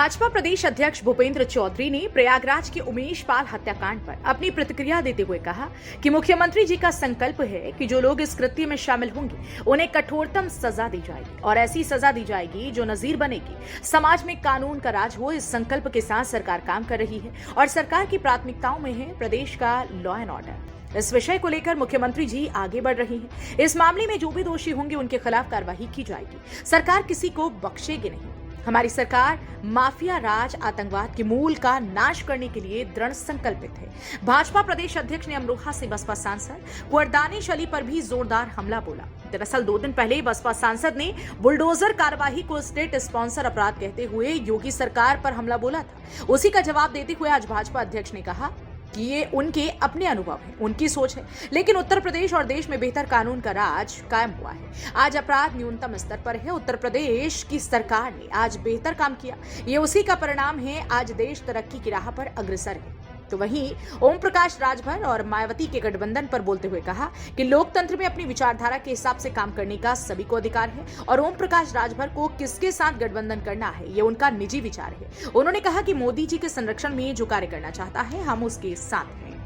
भाजपा प्रदेश अध्यक्ष भूपेंद्र चौधरी ने प्रयागराज के उमेश पाल हत्याकांड पर अपनी प्रतिक्रिया देते हुए कहा कि मुख्यमंत्री जी का संकल्प है कि जो लोग इस कृत्य में शामिल होंगे उन्हें कठोरतम सजा दी जाएगी और ऐसी सजा दी जाएगी जो नजीर बनेगी। समाज में कानून का राज हो, इस संकल्प के साथ सरकार काम कर रही है और सरकार की प्राथमिकताओं में है प्रदेश का लॉ एंड ऑर्डर। इस विषय को लेकर मुख्यमंत्री जी आगे बढ़ रही हैं। इस मामले में जो भी दोषी होंगे उनके खिलाफ कार्रवाई की जाएगी। सरकार किसी को बख्शेगी नहीं। हमारी सरकार माफिया राज, आतंकवाद के मूल का नाश करने के लिए दृढ़ संकल्पित है। भाजपा प्रदेश अध्यक्ष ने अमरोहा से बसपा सांसद कुंवरदानिश अली पर भी जोरदार हमला बोला। दरअसल 2 दिन पहले बसपा सांसद ने बुलडोजर कार्यवाही को स्टेट स्पॉन्सर अपराध कहते हुए योगी सरकार पर हमला बोला था। उसी का जवाब देते हुए आज भाजपा अध्यक्ष ने कहा कि ये उनके अपने अनुभव है, उनकी सोच है, लेकिन उत्तर प्रदेश और देश में बेहतर कानून का राज कायम हुआ है। आज अपराध न्यूनतम स्तर पर है। उत्तर प्रदेश की सरकार ने आज बेहतर काम किया, ये उसी का परिणाम है। आज देश तरक्की की राह पर अग्रसर है। तो वहीं ओम प्रकाश राजभर और मायावती के गठबंधन पर बोलते हुए कहा कि लोकतंत्र में अपनी विचारधारा के हिसाब से काम करने का सभी को अधिकार है और ओम प्रकाश राजभर को किसके साथ गठबंधन करना है ये उनका निजी विचार है। उन्होंने कहा कि मोदी जी के संरक्षण में जो कार्य करना चाहता है हम उसके साथ हैं।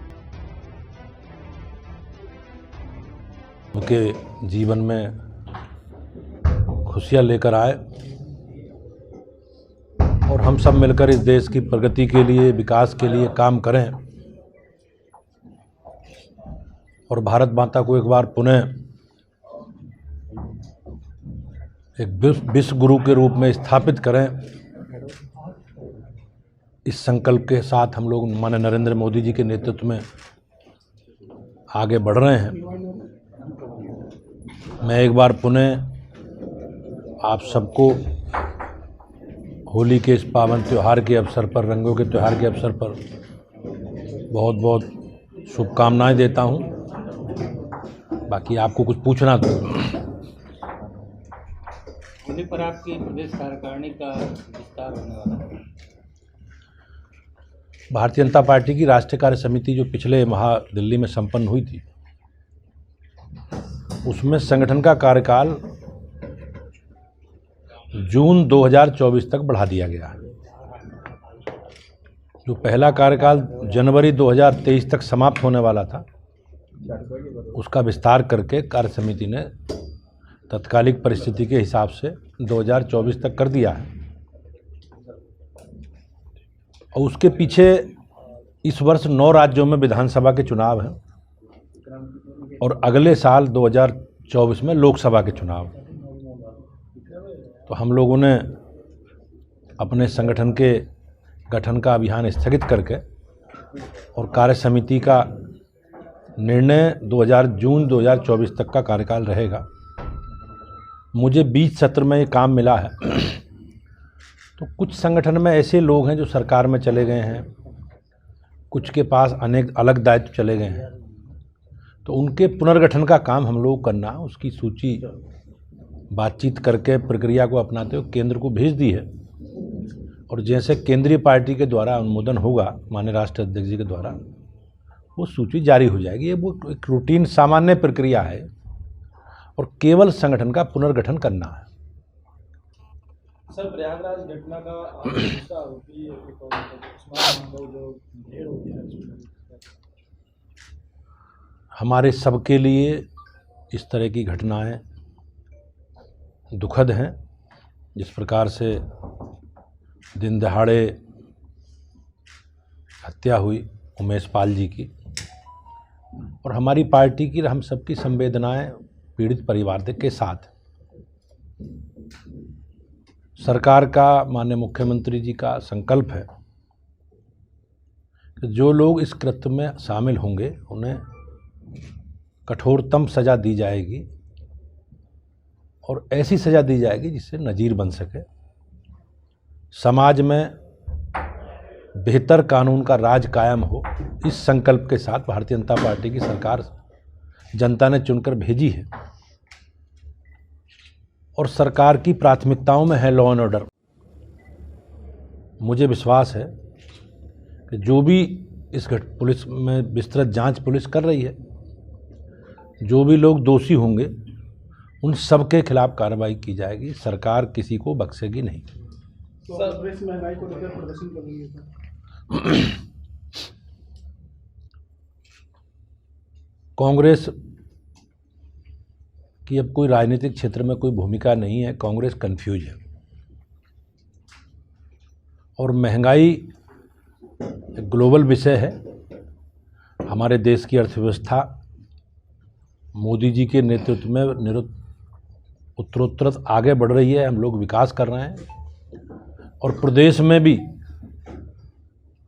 उनके जीवन में खुशियां लेकर आए और हम सब मिलकर इस देश की प्रगति के लिए, विकास के लिए काम करें और भारत माता को एक बार पुनः एक विश्व गुरु के रूप में स्थापित करें। इस संकल्प के साथ हम लोग माननीय नरेंद्र मोदी जी के नेतृत्व में आगे बढ़ रहे हैं। मैं एक बार पुनः आप सबको होली के इस पावन त्यौहार के अवसर पर, रंगों के त्यौहार के अवसर पर बहुत बहुत शुभकामनाएं देता हूं। बाकी आपको कुछ पूछना तो होली पर आपकी प्रदेश कार्यकारिणी का विस्तार होने वाला है। भारतीय जनता पार्टी की राष्ट्रीय कार्य समिति जो पिछले माह दिल्ली में संपन्न हुई थी, उसमें संगठन का कार्यकाल जून 2024 तक बढ़ा दिया गया है। जो पहला कार्यकाल जनवरी 2023 तक समाप्त होने वाला था, उसका विस्तार करके कार्य समिति ने तत्कालिक परिस्थिति के हिसाब से 2024 तक कर दिया है। और उसके पीछे इस वर्ष 9 राज्यों में विधानसभा के चुनाव हैं और अगले साल 2024 में लोकसभा के चुनाव। तो हम लोगों ने अपने संगठन के गठन का अभियान स्थगित करके और कार्य समिति का निर्णय जून 2024 तक का कार्यकाल रहेगा। मुझे 20 सत्र में ये काम मिला है। तो कुछ संगठन में ऐसे लोग हैं जो सरकार में चले गए हैं, कुछ के पास अनेक अलग दायित्व चले गए हैं, तो उनके पुनर्गठन का काम हम लोग करना, उसकी सूची बातचीत करके प्रक्रिया को अपनाते हुए केंद्र को भेज दी है। और जैसे केंद्रीय पार्टी के द्वारा अनुमोदन होगा माननीय राष्ट्रीय अध्यक्ष जी के द्वारा, वो सूची जारी हो जाएगी। ये वो एक रूटीन सामान्य प्रक्रिया है और केवल संगठन का पुनर्गठन करना है। सर, प्रयागराज घटना का आरोपी हमारे सबके लिए इस तरह की घटनाएं दुखद हैं। जिस प्रकार से दिन दहाड़े हत्या हुई उमेश पाल जी की, और हमारी पार्टी की, हम सबकी संवेदनाएं पीड़ित परिवार के साथ। सरकार का, माननीय मुख्यमंत्री जी का संकल्प है कि जो लोग इस कृत्य में शामिल होंगे उन्हें कठोरतम सजा दी जाएगी और ऐसी सजा दी जाएगी जिससे नजीर बन सके। समाज में बेहतर कानून का राज कायम हो, इस संकल्प के साथ भारतीय जनता पार्टी की सरकार जनता ने चुनकर भेजी है और सरकार की प्राथमिकताओं में है लॉ एंड ऑर्डर। मुझे विश्वास है कि जो भी इस पुलिस में विस्तृत जांच पुलिस कर रही है, जो भी लोग दोषी होंगे उन सब के खिलाफ कार्रवाई की जाएगी। सरकार किसी को बख्शेगी नहीं। तो कांग्रेस महंगाई को लेकर प्रदर्शन करेंगे। कांग्रेस की अब कोई राजनीतिक क्षेत्र में कोई भूमिका नहीं है। कांग्रेस कंफ्यूज है और महंगाई एक ग्लोबल विषय है। हमारे देश की अर्थव्यवस्था मोदी जी के नेतृत्व में उत्तरोत्तर आगे बढ़ रही है। हम लोग विकास कर रहे हैं और प्रदेश में भी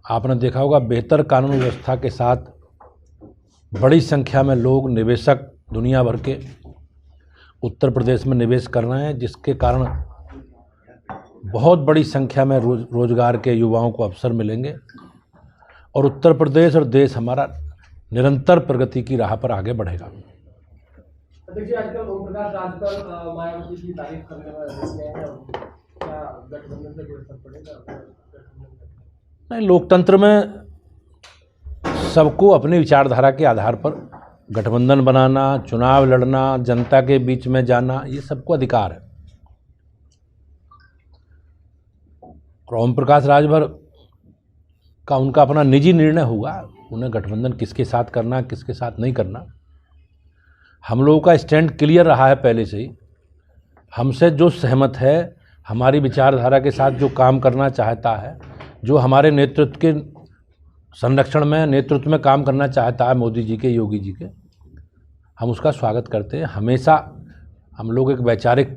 आपने देखा होगा बेहतर कानून व्यवस्था के साथ बड़ी संख्या में लोग, निवेशक दुनिया भर के उत्तर प्रदेश में निवेश कर रहे हैं, जिसके कारण बहुत बड़ी संख्या में रोजगार के युवाओं को अवसर मिलेंगे और उत्तर प्रदेश और देश हमारा निरंतर प्रगति की राह पर आगे बढ़ेगा। देखिए, आजकल ओम प्रकाश राजभर मायावती की तारीफ करने वाले हैं, क्या गठबंधन से कोई असर पड़ेगा? नहीं, लोकतंत्र में सबको अपनी विचारधारा के आधार पर गठबंधन बनाना, चुनाव लड़ना, जनता के बीच में जाना, ये सबको अधिकार है। और ओम प्रकाश राजभर का उनका अपना निजी निर्णय होगा, उन्हें गठबंधन किसके साथ करना, किसके साथ नहीं करना। हम लोगों का स्टैंड क्लियर रहा है पहले से ही। हमसे जो सहमत है, हमारी विचारधारा के साथ जो काम करना चाहता है, जो हमारे नेतृत्व के संरक्षण में, नेतृत्व में काम करना चाहता है मोदी जी के, योगी जी के, हम उसका स्वागत करते हैं। हमेशा हम लोग एक वैचारिक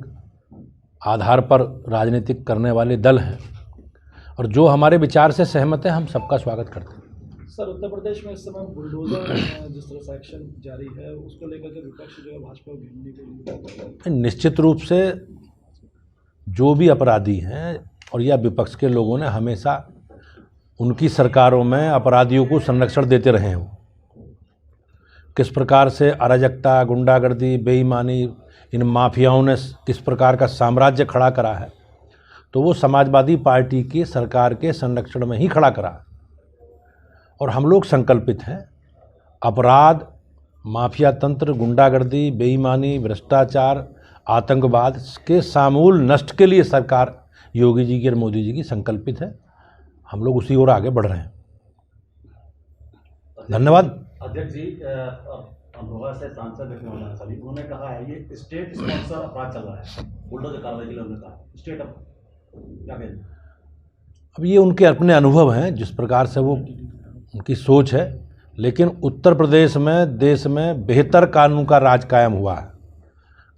आधार पर राजनीतिक करने वाले दल हैं और जो हमारे विचार से सहमत है, हम सबका स्वागत करते हैं। सर, उत्तर प्रदेश में इस समय बुलडोजर जिस तरह से एक्शन जारी है, उसको लेकर के विपक्ष जो है भाजपा को घेरने के लिए निश्चित रूप से जो भी अपराधी हैं और या विपक्ष के लोगों ने हमेशा उनकी सरकारों में अपराधियों को संरक्षण देते रहे हैं। किस प्रकार से अराजकता, गुंडागर्दी, बेईमानी, इन माफियाओं ने किस प्रकार का साम्राज्य खड़ा करा है, तो वो समाजवादी पार्टी की सरकार के संरक्षण में ही खड़ा करा। और हम लोग संकल्पित हैं अपराध, माफिया तंत्र, गुंडागर्दी, बेईमानी, भ्रष्टाचार, आतंकवाद के समूल नष्ट के लिए सरकार योगी जी की और मोदी जी की संकल्पित है। हम लोग उसी ओर आगे बढ़ रहे हैं। धन्यवाद। अध्यक्ष जी, अमरोहा से सांसद उन्होंने कहा है ये स्टेट स्पॉन्सर अपराध चल रहा है, बुलडोजर कार्रवाई के लिए उन्होंने कहा स्टेट अप, क्या कहें? अब ये उनके अपने अनुभव हैं, जिस प्रकार से वो उनकी सोच है, लेकिन उत्तर प्रदेश में, देश में बेहतर कानून का राज कायम हुआ है।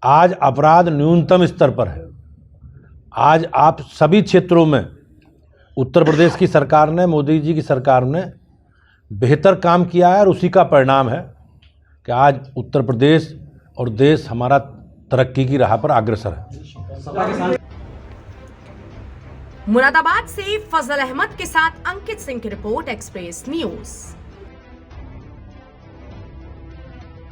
आज अपराध न्यूनतम स्तर पर है। आज आप सभी क्षेत्रों में उत्तर प्रदेश की सरकार ने, मोदी जी की सरकार ने बेहतर काम किया है और उसी का परिणाम है कि आज उत्तर प्रदेश और देश हमारा तरक्की की राह पर अग्रसर है। मुरादाबाद से फजल अहमद के साथ अंकित सिंह की रिपोर्ट, एक्सप्रेस न्यूज।